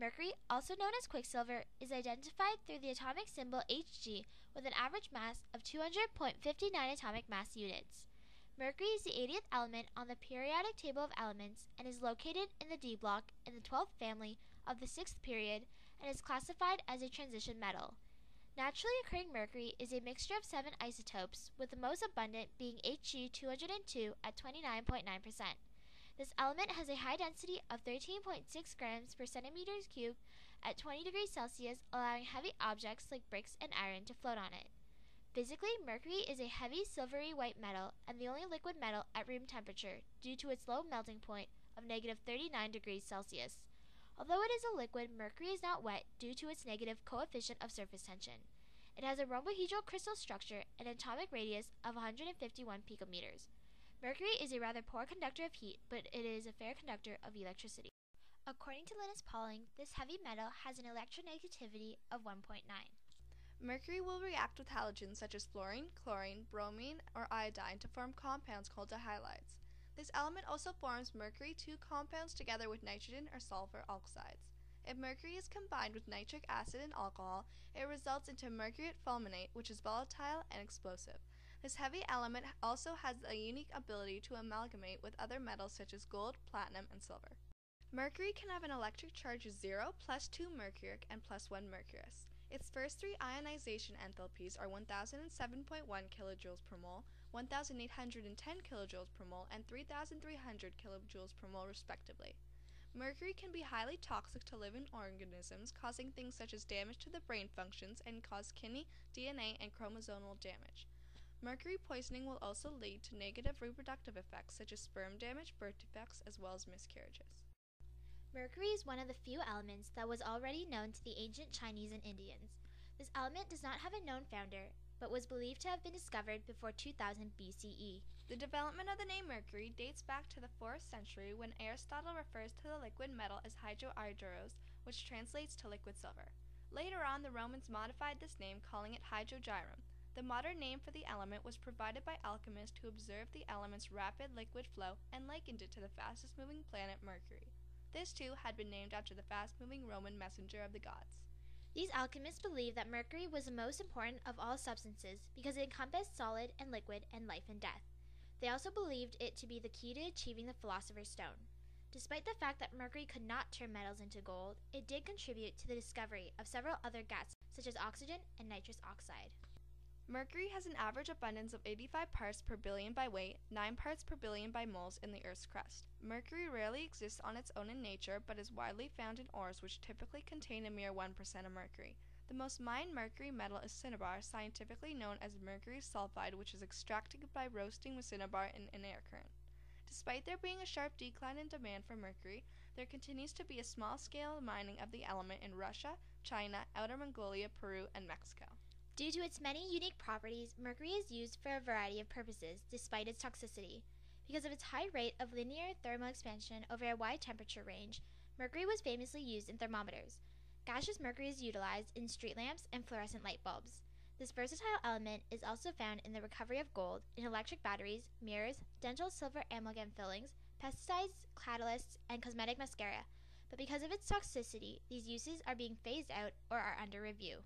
Mercury, also known as Quicksilver, is identified through the atomic symbol Hg with an average mass of 200.59 atomic mass units. Mercury is the 80th element on the periodic table of elements and is located in the D block in the 12th family of the 6th period and is classified as a transition metal. Naturally occurring mercury is a mixture of 7 isotopes, with the most abundant being Hg202 at 29.9%. This element has a high density of 13.6 grams per centimeter cubed at 20 degrees Celsius, allowing heavy objects like bricks and iron to float on it. Physically, mercury is a heavy silvery white metal and the only liquid metal at room temperature due to its low melting point of negative 39 degrees Celsius. Although it is a liquid, mercury is not wet due to its negative coefficient of surface tension. It has a rhombohedral crystal structure and an atomic radius of 151 picometers. Mercury is a rather poor conductor of heat, but it is a fair conductor of electricity. According to Linus Pauling, this heavy metal has an electronegativity of 1.9. Mercury will react with halogens such as fluorine, chlorine, bromine, or iodine to form compounds called dihalides. This element also forms mercury-2 compounds together with nitrogen or sulfur oxides. If mercury is combined with nitric acid and alcohol, it results into mercurate fulminate, which is volatile and explosive. This heavy element also has a unique ability to amalgamate with other metals such as gold, platinum, and silver. Mercury can have an electric charge of 0, +2 mercuric, and +1 mercurous. Its first 3 ionization enthalpies are 1007.1 kilojoules per mole, 1810 kilojoules per mole, and 3300 kilojoules per mole respectively. Mercury can be highly toxic to living organisms, causing things such as damage to the brain functions and cause kidney, DNA, and chromosomal damage. Mercury poisoning will also lead to negative reproductive effects such as sperm damage, birth defects, as well as miscarriages. Mercury is one of the few elements that was already known to the ancient Chinese and Indians. This element does not have a known founder, but was believed to have been discovered before 2000 BCE. The development of the name mercury dates back to the 4th century when Aristotle refers to the liquid metal as hydroargyros, which translates to liquid silver. Later on, the Romans modified this name, calling it hydrogyrum. The modern name for the element was provided by alchemists who observed the element's rapid liquid flow and likened it to the fastest-moving planet Mercury. This, too, had been named after the fast-moving Roman messenger of the gods. These alchemists believed that mercury was the most important of all substances because it encompassed solid and liquid and life and death. They also believed it to be the key to achieving the Philosopher's Stone. Despite the fact that mercury could not turn metals into gold, it did contribute to the discovery of several other gases such as oxygen and nitrous oxide. Mercury has an average abundance of 85 parts per billion by weight, 9 parts per billion by moles in the Earth's crust. Mercury rarely exists on its own in nature, but is widely found in ores which typically contain a mere 1% of mercury. The most mined mercury metal is cinnabar, scientifically known as mercury sulfide, which is extracted by roasting with cinnabar in an air current. Despite there being a sharp decline in demand for mercury, there continues to be a small-scale mining of the element in Russia, China, Outer Mongolia, Peru, and Mexico. Due to its many unique properties, mercury is used for a variety of purposes, despite its toxicity. Because of its high rate of linear thermal expansion over a wide temperature range, mercury was famously used in thermometers. Gaseous mercury is utilized in street lamps and fluorescent light bulbs. This versatile element is also found in the recovery of gold, in electric batteries, mirrors, dental silver amalgam fillings, pesticides, catalysts, and cosmetic mascara. But because of its toxicity, these uses are being phased out or are under review.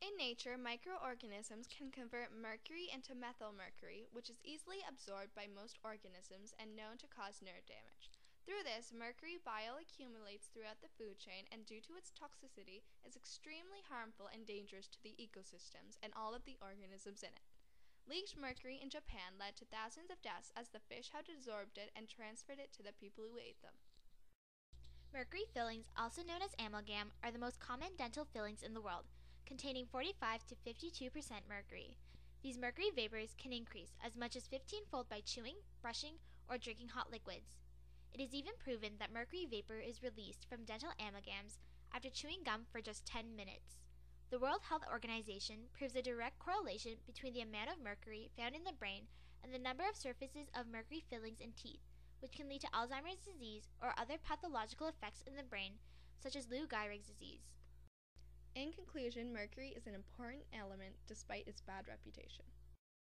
In nature, microorganisms can convert mercury into methylmercury, which is easily absorbed by most organisms and known to cause nerve damage. Through this, mercury bioaccumulates throughout the food chain and due to its toxicity is extremely harmful and dangerous to the ecosystems and all of the organisms in it. Leaked mercury in Japan led to thousands of deaths as the fish had absorbed it and transferred it to the people who ate them. Mercury fillings, also known as amalgam, are the most common dental fillings in the world, containing 45 to 52% mercury. These mercury vapors can increase as much as 15-fold by chewing, brushing, or drinking hot liquids. It is even proven that mercury vapor is released from dental amalgams after chewing gum for just 10 minutes. The World Health Organization proves a direct correlation between the amount of mercury found in the brain and the number of surfaces of mercury fillings in teeth, which can lead to Alzheimer's disease or other pathological effects in the brain, such as Lou Gehrig's disease. In conclusion, mercury is an important element despite its bad reputation.